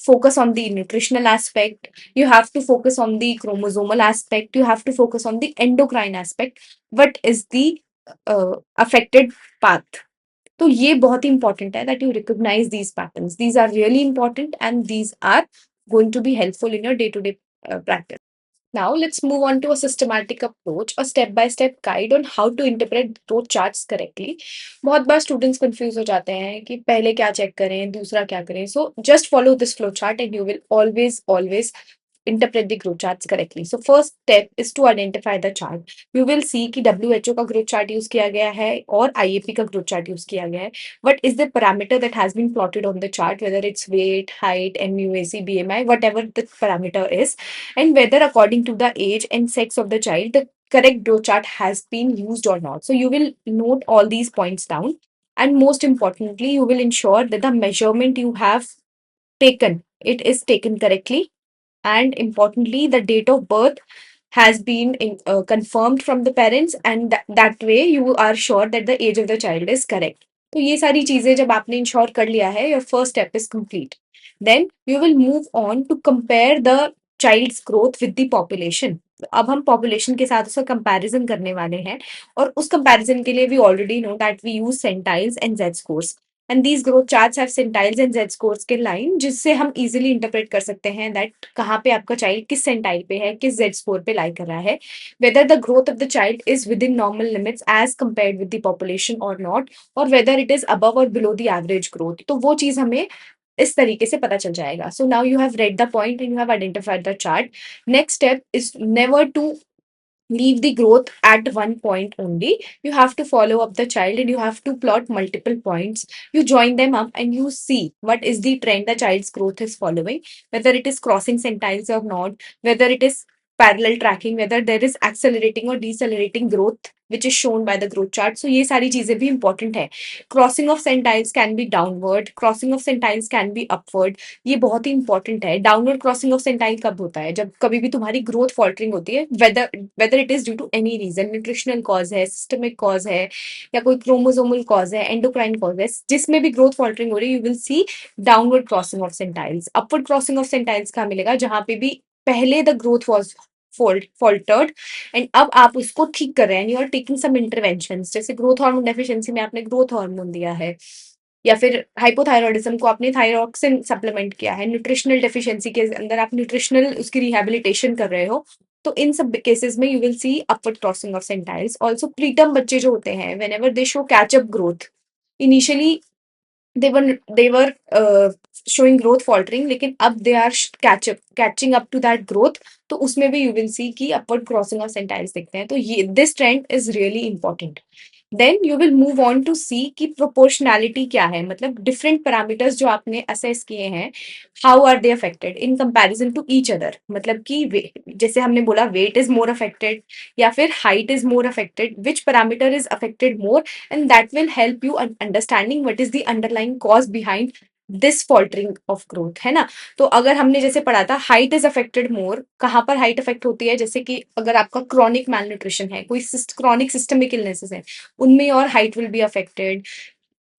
focus on the nutritional aspect, you have to focus on the chromosomal aspect, you have to focus on the endocrine aspect, what is the affected path। तो ये बहुत ही important है that you recognize these patterns, these are really important and these are going to be helpful in your day to day practice। Now let's move on to a systematic approach, a step-by-step guide on how to interpret growth charts correctly। बहुत बार students confuse हो जाते हैं कि पहले क्या check करें, दूसरा क्या करें। So just follow this flow chart and you will always interpret the growth charts correctly। So first step is to identify the chart। You will see कि WHO का growth chart use किया गया है और IAP का growth chart use किया गया है। What is the parameter that has been plotted on the chart, whether it's weight, height, MUAC, BMI, whatever the parameter is, and whether according to the age and sex of the child, the correct growth chart has been used or not। So you will note all these points down, and most importantly, you will ensure that the measurement you have taken, it is taken correctly, and importantly the date of birth has been confirmed from the parents, and that way you are sure that the age of the child is correct। तो ये सारी चीजें जब आपने ensure कर लिया है, your first step is complete। Then you will move on to compare the child's growth with the population। अब हम पॉपुलेशन के साथ उसका कंपैरिजन करने वाले हैं, और उस कंपैरिजन के लिए we already know that we use centiles and Z scores, and these growth charts have centiles and Z scores के लाइन, जिससे हम इजीली इंटरप्रेट कर सकते हैं दैट कहाँ पे आपका चाइल्ड किस सेंटाइल पे है, किस जेड स्कोर पे लाई कर रहा है, whether the growth of the child is within normal limits as compared with the population or not, और whether it is above or below the average growth. तो वो चीज हमें इस तरीके से पता चल जाएगा। So now you have read the point and you have identified the chart. Next step is never to leave the growth at one point only। You have to follow up the child and you have to plot multiple points, you join them up and you see what is the trend the child's growth is following, whether it is crossing centiles or not, whether it is parallel tracking, whether there is accelerating or decelerating growth which is shown by the growth chart। So ये सारी चीजें भी important है। Crossing of centiles can be downward, crossing of centiles can be upward। ये बहुत ही important है। Downward crossing of centile कब होता है, जब कभी भी तुम्हारी ग्रोथ फॉल्टरिंग होती है, whether it is due to any reason, nutritional cause है, सिस्टमिक कॉज है, या कोई क्रोमोसोमल कॉज है, एंडोक्राइन कॉज है, जिसमें भी ग्रोथ फॉल्टरिंग हो रही है, you will see downward crossing of centiles. Upward crossing of centiles कहाँ मिलेगा, जहां पे भी पहले the growth was faltered and अब आप उसको ठीक कर रहे हैं, you are taking some intervention, जैसे ग्रोथ हार्मोन डेफिशिएंसी में आपने ग्रोथ हार्मोन दिया है, या फिर हाइपोथायरॉयडिज्म को आपने थायरॉक्सिन सप्लीमेंट किया है, न्यूट्रिशनल डेफिशिएंसी के अंदर आप न्यूट्रिशनल उसकी रिहैबिलिटेशन कर रहे हो। तो इन सब केसेस में you will see upward crossing of centiles. Also preterm बच्चे जो होते हैं, whenever they show catch up growth, initially they were showing growth faltering, लेकिन अब they are catching up to that growth। तो उसमें भी you will see कि upward crossing of centiles दिखते हैं। तो ये this trend is really important। Then you will move on to see कि proportionality क्या है, मतलब different parameters जो आपने assess किए हैं, how are they affected in comparison to each other। मतलब कि जैसे हमने बोला weight is more affected या फिर height is more affected, which parameter is affected more, and that will help you understanding what is the underlying cause behind this faltering of growth, है ना। तो अगर हमने जैसे पढ़ा था हाइट इज अफेक्टेड मोर, कहाँ पर हाइट अफेक्ट होती है, जैसे कि अगर आपका क्रॉनिक मैलन्यूट्रिशन है, कोई क्रॉनिक सिस्टमिक इलनेसेस है, उनमें और height will be affected.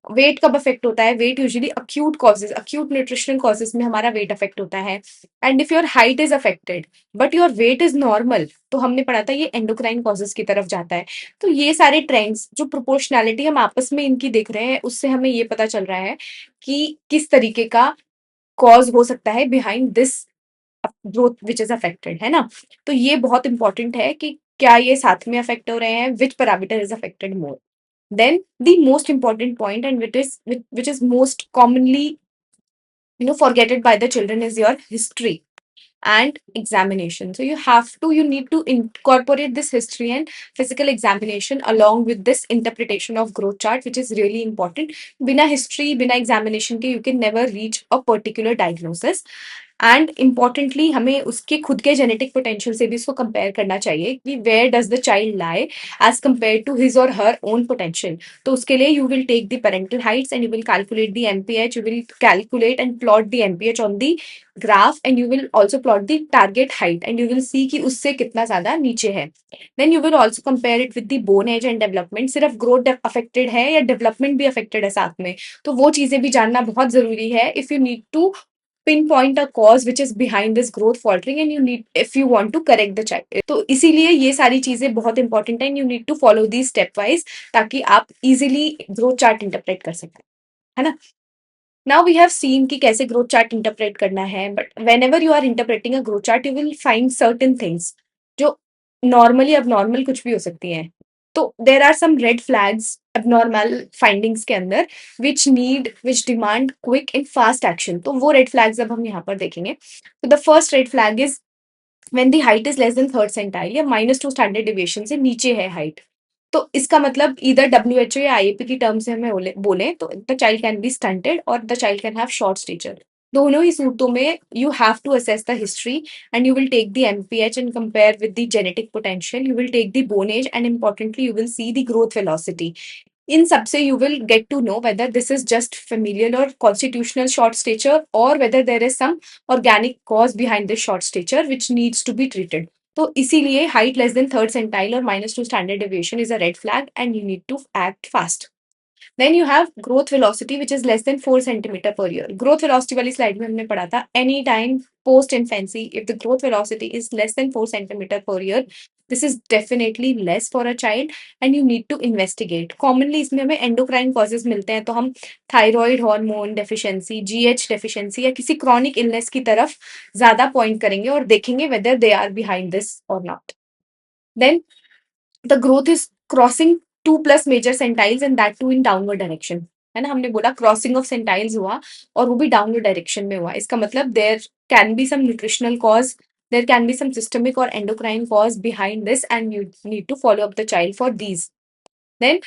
Weight कब अफेक्ट होता है, weight usually acute causes, acute nutritional causes में हमारा वेट अफेक्ट होता है। And if your height is affected but your weight is normal, तो हमने पढ़ा था ये एंडोक्राइन कॉजेज की तरफ जाता है। तो ये सारे ट्रेंड्स जो प्रोपोर्शनैलिटी हम आपस में इनकी देख रहे हैं, उससे हमें ये पता चल रहा है कि किस तरीके का कॉज हो सकता है behind this growth which is affected, है ना। तो ये बहुत इंपॉर्टेंट है कि क्या ये साथ में अफेक्ट हो रहे हैं, which parameter is affected more. Then the most important point, and which is most commonly forgetted by the children, is your history and examination. So you need to incorporate this history and physical examination along with this interpretation of growth chart, which is really important. Bina history, bina examination ke you can never reach a particular diagnosis. And importantly हमें उसके खुद के genetic potential से भी इसको compare करना चाहिए कि where does the child lie as compare to his or her own potential. तो उसके लिए you will take the parental heights and you will calculate the MPH, you will calculate and plot the MPH on the graph, and you will also plot the target height, and you will see कि उससे कितना ज्यादा नीचे है. Then you will also compare it with the bone age and development. सिर्फ growth affected है या development भी अफेक्टेड है साथ में, तो वो चीजें भी जानना बहुत जरूरी है if you need to pinpoint a cause which is behind this growth faltering, and you need, if you want to correct the child. तो इसीलिए ये सारी चीजें बहुत इंपॉर्टेंट है, you need to follow these step wise ताकि आप easily growth chart interpret कर सकें, है ना. Now we have seen कि कैसे growth chart interpret करना है, but whenever you are interpreting a growth chart you will find certain things जो normally abnormal कुछ भी हो सकती हैं. तो there are some red flags abnormal findings के अंदर which demand quick and fast action. तो वो red flags अब हम यहाँ पर देखेंगे. So the first red flag is when the height is less than third centile या -2 स्टैंडर्ड डिविएशन से नीचे है हाइट. तो इसका मतलब इधर WHO या IAP की टर्म से हमें बोले तो the child can be stunted और the child can have short stature. दोनों ही सूरतों में you have to assess the history and you will take the MPH and compare with the genetic potential. You will take the bone age and importantly you will see the growth velocity. इन सबसे you will get to know whether this is just familial or constitutional short stature or whether there is some organic cause behind this short stature which needs to be treated. तो इसीलिए height less than third centile or -2 standard deviation is a red flag and you need to act fast. Then you have growth velocity which is less than 4 centimeter per year. Growth velocity वाली slide में हमने पढ़ा था any time post infancy if the growth velocity is less than 4 centimeter per year, this is definitely less for a child and you need to investigate. Commonly इसमें हमें endocrine causes मिलते हैं, तो हम thyroid hormone deficiency, GH deficiency या किसी chronic illness की तरफ ज्यादा point करेंगे और देखेंगे whether they are behind this or not. Then the growth is crossing 2+ major centiles and that too in downward direction. है ना, हमने बोला क्रॉसिंग ऑफ सेंटाइल्स हुआ और वो भी डाउनवर्ड डायरेक्शन में हुआ. इसका मतलब there can be some nutritional cause, there can be some systemic और endocrine cause behind this and you need to follow up the child for these. Then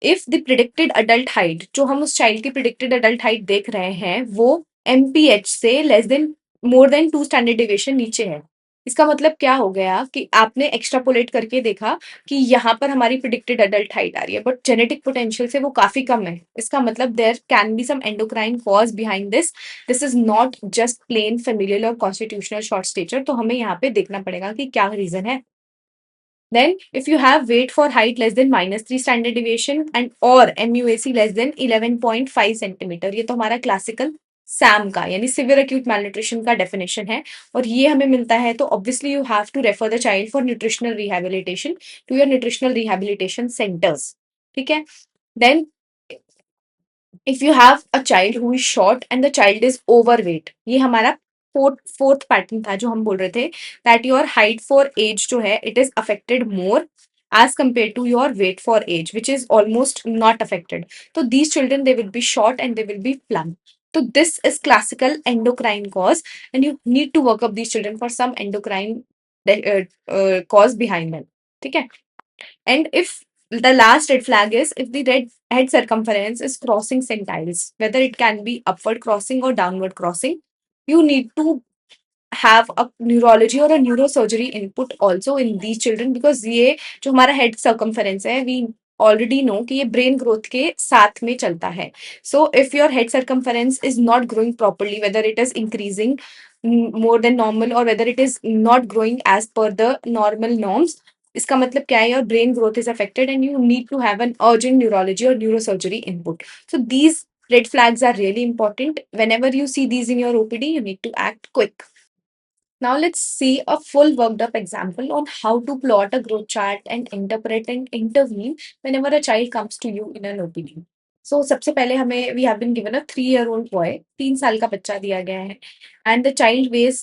if the predicted adult height, जो हम उस child की predicted adult height देख रहे हैं वो MPH से less than more than 2 standard deviation नीचे है. इसका मतलब क्या हो गया कि आपने एक्स्ट्रापोलेट करके देखा कि यहाँ पर हमारी प्रिडिक्टेड अडल्ट हाइट आ रही है बट जेनेटिक पोटेंशियल से वो काफी कम है. इसका मतलब there can be some endocrine cause behind this. This is not just plain familial or constitutional short stature. तो हमें यहाँ पे देखना पड़ेगा कि क्या रीजन है. Then, if you have weight for height less than -3 standard deviation and or MUAC less than 11.5 centimetre, ये तो हमारा क्लासिकल सैम का यानी सिवियर एक्यूट मैलन्यूट्रिशन का डेफिनेशन है और ये हमें मिलता है. तो obviously you have to refer the child for nutritional rehabilitation to your nutritional rehabilitation centres. ठीक है. Then if you have a child who is short and the child is overweight, ये हमारा फोर्थ पैटर्न था जो हम बोल रहे थे that your height for age जो है it is affected more as compared to your weight for age which is almost not affected. So these children they will be short and they will be plump. So this is classical endocrine cause and you need to work up these children for some endocrine cause behind them. ठीक है. And if the last red flag is if the red head circumference is crossing centiles, whether it can be upward crossing or downward crossing, you need to have a neurology or a neurosurgery input also in these children because ये जो हमारा head circumference है we already know कि ये brain growth के साथ में चलता है. So if your head circumference is not growing properly, whether it is increasing more than normal or whether it is not growing as per the normal norms, इसका मतलब क्या है, your brain growth is affected and you need to have an urgent neurology or neurosurgery input. So these red flags are really important. Whenever you see these in your OPD, you need to act quick. Now let's see a full worked up example on how to plot a growth chart and interpret and intervene whenever a child comes to you in an OPD. So सबसे पहले हमें we have been given a 3-year-old boy, 3 साल का बच्चा दिया गया है and the child weighs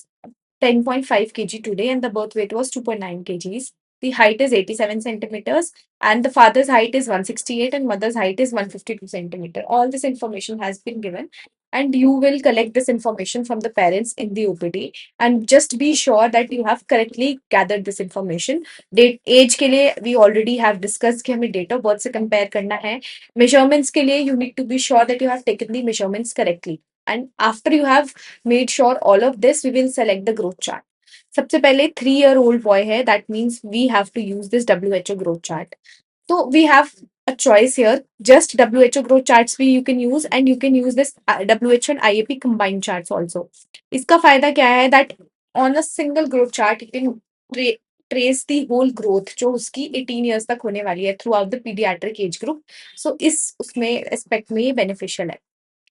10.5 kg today and the birth weight was 2.9 kgs. the height is 87 centimeters and the father's height is 168 and mother's height is 152 centimeter. All this information has been given and you will collect this information from the parents in the OPD and just be sure that you have correctly gathered this information. Date age के लिए we already have discussed कि हमें date of birth से compare करना है. Measurements के लिए you need to be sure that you have taken the measurements correctly. And after you have made sure all of this, we will select the growth chart. सबसे पहले 3-year-old boy है, that means we have to use this WHO growth chart. So we have a choice here. Just WHO growth charts भी you can use and you can use this WHO and IAP combined charts also. इसका फायदा क्या है that on a single growth chart you can trace the whole growth जो उसकी 18 years तक होने वाली है throughout the pediatric age group. So इस उसमें aspect में ये beneficial है.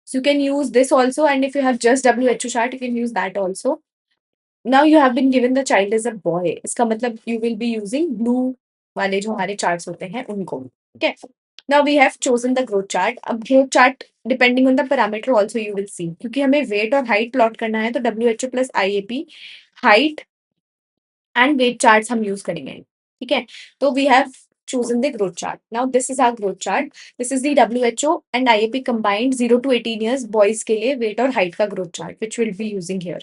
So you can use this also and if you have just WHO chart you can use that also. Now you have been given the child as a boy. इसका मतलब you will be using blue वाले जो हमारे charts होते हैं उनको. Okay. Now we have chosen the growth chart. अब growth chart depending on the parameter also you will see. क्योंकि हमें weight और height plot करना है तो WHO plus IAP height and weight charts हम use करेंगे. ठीक है. तो we have chosen the growth chart. Now this is our growth chart. This is the WHO and IAP combined 0 to 18 years boys के लिए weight और height का growth chart which we'll be using here.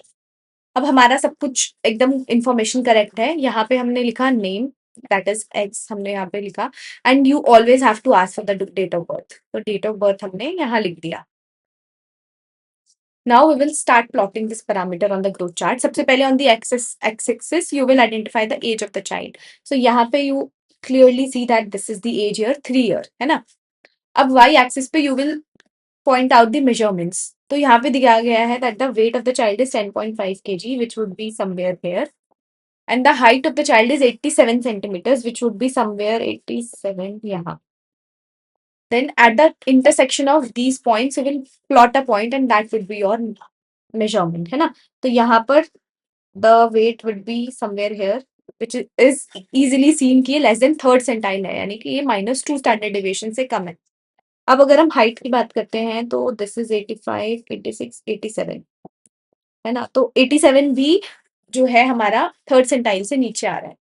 अब हमारा सब कुछ एकदम information correct है. यहाँ पे हमने लिखा नेम दैट इज एक्स हमने यहाँ पे लिखा and you always have to ask for the date of birth. तो डेट ऑफ बर्थ हमने यहाँ लिख दिया. Now we will start plotting this parameter on the growth chart. सबसे पहले on the x-axis you will identify the age of the child. So यहाँ पे you clearly see that this is the age here 3 year है ना. अब y-axis पे you will point out the measurements. तो यहाँ पे दिखाया गया है that the weight of the child is 10.5 kg which would be somewhere here and the height of the child is 87 centimeters which would be somewhere 87 यहाँ. Then at the intersection of these points you will plot a point and that would be your measurement है ना. तो यहाँ पर the weight would be somewhere here which is easily seen कि ये less than third centile है यानी कि ये -2 standard deviation से कम है. अब अगर हम हाइट की बात करते हैं तो दिस इज 85 86 87 है ना. तो 87 भी जो है हमारा थर्ड सेंटाइल से नीचे आ रहा है.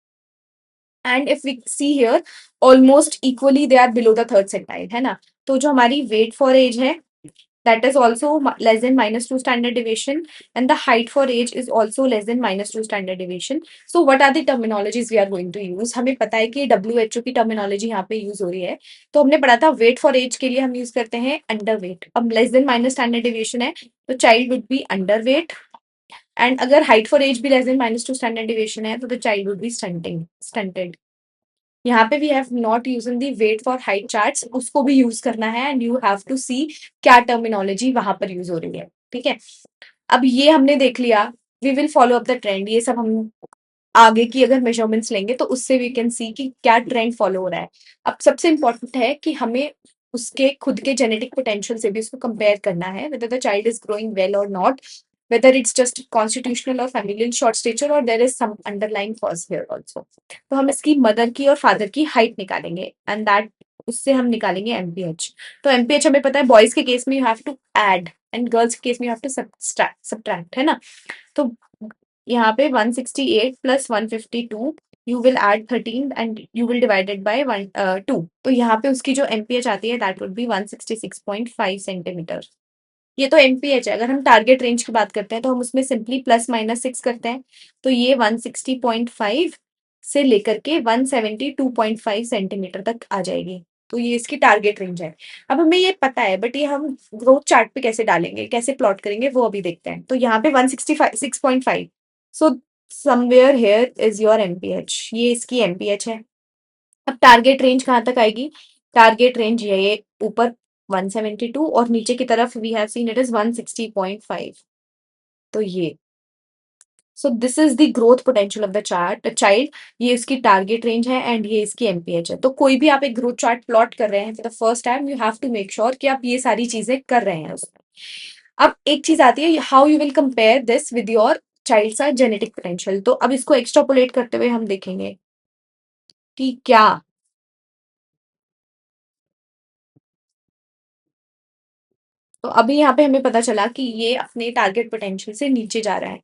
And if we see here almost equally they are below the third centile है ना. तो जो हमारी वेट फॉर एज है that is also less than -2 standard deviation and the height for age is also less than -2 standard deviation. So what are the terminologies we are going to use? हमें पता है कि WHO की terminology यहाँ पे use हो रही है. तो हमने पढ़ा था weight for age के लिए हम यूज करते हैं underweight. अब less than minus standard deviation है तो child would be underweight and अगर height for age भी less than -2 standard deviation है तो the child would be stunted. यहाँ पे we have not used the weight for height charts उसको भी यूज करना है and you have to see क्या टर्मिनोलॉजी वहां पर यूज हो रही है. ठीक है. अब ये हमने देख लिया. We will follow up the trend. ये सब हम आगे की अगर मेजरमेंट्स लेंगे तो उससे वी कैन सी कि क्या ट्रेंड फॉलो हो रहा है. अब सबसे इंपॉर्टेंट है कि हमें उसके खुद के जेनेटिक पोटेंशियल से भी उसको कंपेयर करना है whether the child is growing well or not, whether it's just constitutional or familial short stature or there is some underlying cause here also. तो हम इसकी मदर की और फादर की हाइट निकालेंगे एंड दैट उससे हम निकालेंगे एमपीएच. तो एमपीएच हमें पता है बॉयज के केस में you have to add and girls के केस में यू हैव टू सब्ट्रैक्ट है ना. तो यहाँ पे 168 plus 152 you will add 13 and you will divide it by 2. तो यहाँ पे उसकी जो एमपीएच आती है that would be 166.5 सेंटीमीटर. ये तो एमपीएच है. अगर हम टारगेट रेंज की बात करते हैं तो हम उसमें सिंपली +-6 करते हैं तो ये 160.5 से लेकर के 172.5 सेंटीमीटर तक आ जाएगी. तो ये इसकी टारगेट रेंज है. अब हमें ये पता है बट ये हम ग्रोथ चार्ट पे कैसे डालेंगे कैसे प्लॉट करेंगे वो अभी देखते हैं. तो यहाँ पे 165 so somewhere here is your MPH. ये इसकी एमपीएच है. अब टारगेट रेंज कहाँ तक आएगी. टारगेट रेंज ये ऊपर 172 और नीचे की तरफ we have seen it is 160.5. तो ये so this is the growth potential of the child. ये इसकी टारगेट रेंज है एंड ये इसकी एमपीएच है. तो कोई भी आप एक ग्रोथ चार्ट प्लॉट कर रहे हैं for the first time you have to make sure कि आप ये सारी चीजें कर रहे हैं उसमें. अब एक चीज आती है how you will compare this with your child का जेनेटिक पोटेंशियल. तो अब इसको एक्सट्रापोलेट करते हुए हम देखेंगे कि क्या तो अभी यहाँ पे हमें पता चला कि ये अपने टारगेट पोटेंशियल से नीचे जा रहा है.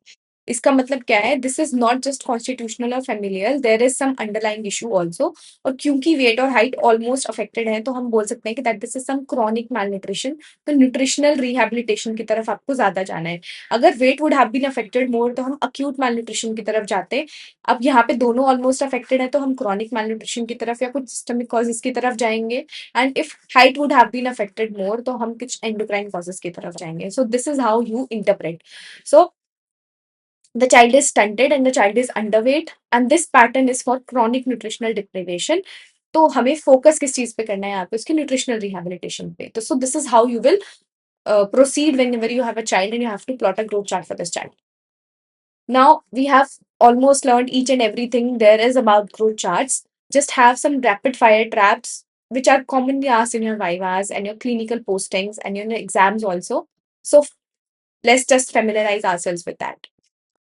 इसका मतलब क्या है, this is not just constitutional और familial, there is some underlying issue also. और क्योंकि वेट और हाइट ऑलमोस्ट अफेक्टेड है, तो हम बोल सकते हैं कि that this is some chronic malnutrition. तो न्यूट्रिशनल रिहेबिलिटेशन की तरफ आपको ज्यादा जाना है। अगर weight would have been affected more तो हम अक्यूट मैल न्यूट्रिशन की तरफ जाते। अब यहाँ पे दोनों ऑलमोस्ट अफेक्टेड है, तो हम क्रॉनिक मैल न्यूट्रिशन की तरफ या कुछ सिस्टमिक कॉजेज की तरफ जाएंगे। And if height would have been affected more तो हम कुछ एंडोक्राइन कॉजेज की तरफ जाएंगे। So this is how you interpret. So the child is stunted and the child is underweight and this pattern is for chronic nutritional deprivation. तो हमें focus किस चीज पे करना है यहाँ पे, उसकी न्यूट्रिशनल रिहेबिलिटेशन पे। तो सो this is how you will proceed whenever you have a child and you have to plot a growth chart for this child. Now we have almost learned each and everything there is about growth charts. Just have some rapid fire traps which are commonly asked in your vivas and your clinical postings and your exams also. So let's just familiarize ourselves with that.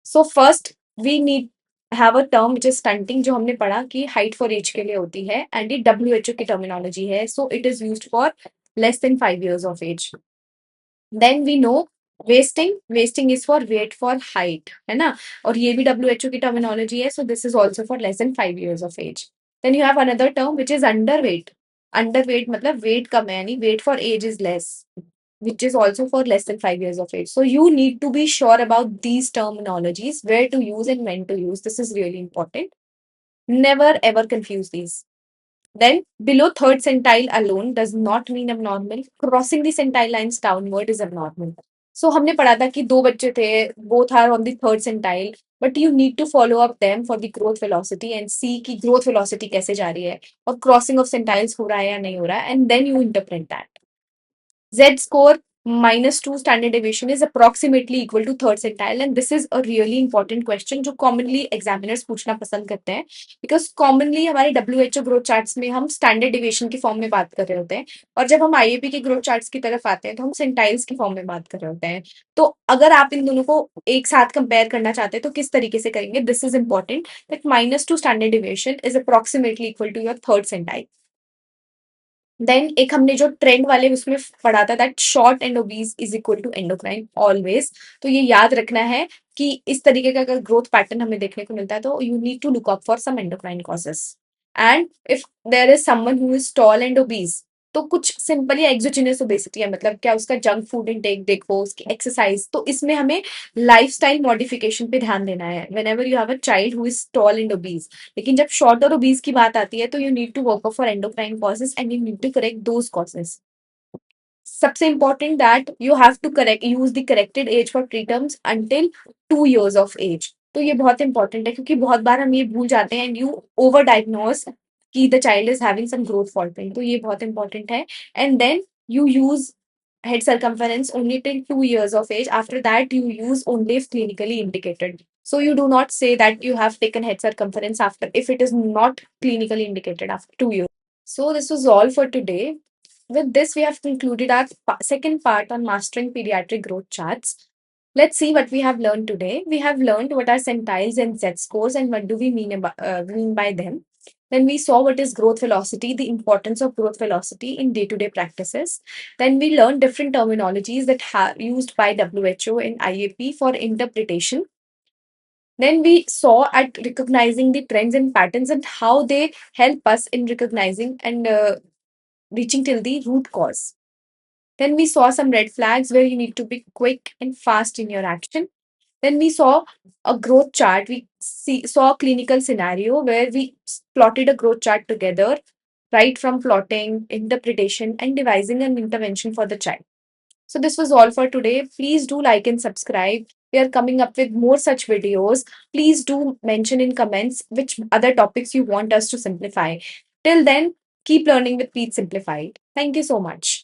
So first we need have a term which is stunting, जो हमने पढ़ा कि height for age के लिए होती है and ये WHO की टर्मिनोलॉजी है। So it is used for less than 5 years of age. Then we know wasting is for weight for height, है ना, और ये भी WHO की टर्मिनोलॉजी है। So this is also for less than 5 years of age. Then you have another term which is underweight मतलब weight कम है, यानी weight for age is less, which is also for less than 5 years of age. So you need to be sure about these terminologies, where to use and when to use. This is really important. Never ever confuse these. Then below third centile alone does not mean abnormal. Crossing the centile lines downward is abnormal. So हमने पढ़ा था कि दो बच्चे थे, both are on the third centile, but you need to follow up them for the growth velocity and see कि growth velocity कैसे जा रही है और crossing of centiles हो रहा है या नहीं हो रहा है, and then you interpret that. Z score -2 standard deviation is approximately equal to third centile, and this is a really important question जो commonly examiners पूछना पसंद करते हैं, because commonly हमारे WHO growth charts में हम standard deviation की form में बात कर रहे होते हैं, और जब हम IAP के growth charts की तरफ आते हैं तो हम centiles की फॉर्म में बात कर रहे होते हैं। तो अगर आप इन दोनों को एक साथ कंपेयर करना चाहते हैं तो किस तरीके से करेंगे, this is important, that -2 standard deviation is approximately equal to your third centile. Then एक हमने जो ट्रेंड वाले उसमें पढ़ा था, that short and obese is equal to endocrine always. तो ये याद रखना है कि इस तरीके का अगर ग्रोथ पैटर्न हमें देखने को मिलता है तो you need to look up for some endocrine causes. And if there is someone who is tall and obese, तो कुछ सिंपल या एक्सोजेनस ओबेसिटी है, मतलब क्या उसका जंक फूड इनटेक देखो, उसकी एक्सरसाइज, तो इसमें हमें लाइफस्टाइल मॉडिफिकेशन पे ध्यान देना है whenever you have a child who is tall and obese. लेकिन जब शॉर्ट और ओबीज की बात आती है तो you need to work for endocrine causes and you need to correct those causes. सबसे important that you have to correct use the corrected age for preterms until 2 years of age. तो ये बहुत important है क्योंकि बहुत बार हम ये भूल जाते हैं एंड यू ओवर डायग्नोज कि the child is having some growth faltering, तो ये बहुत इंपॉर्टेंट है। And then you use head circumference only till 2 years of age. After that, you use only if clinically indicated. So you do not say that you have taken head circumference after if it is not clinically indicated after 2 years. So this was all for today. With this, we have concluded our second part on mastering pediatric growth charts. Let's see what we have learned today. We have learned what are centiles and Z scores and what do we mean by them. Then we saw what is growth velocity, the importance of growth velocity in day-to-day practices. Then we learned different terminologies that are used by WHO and IAP for interpretation. Then we saw at recognizing the trends and patterns and how they help us in recognizing and reaching till the root cause. Then we saw some red flags where you need to be quick and fast in your action. Then we saw a growth chart. Saw a clinical scenario where we plotted a growth chart together, right from plotting, interpretation, and devising an intervention for the child. So this was all for today. Please do like and subscribe. We are coming up with more such videos. Please do mention in comments which other topics you want us to simplify. Till then, keep learning with Pete Simplified. Thank you so much.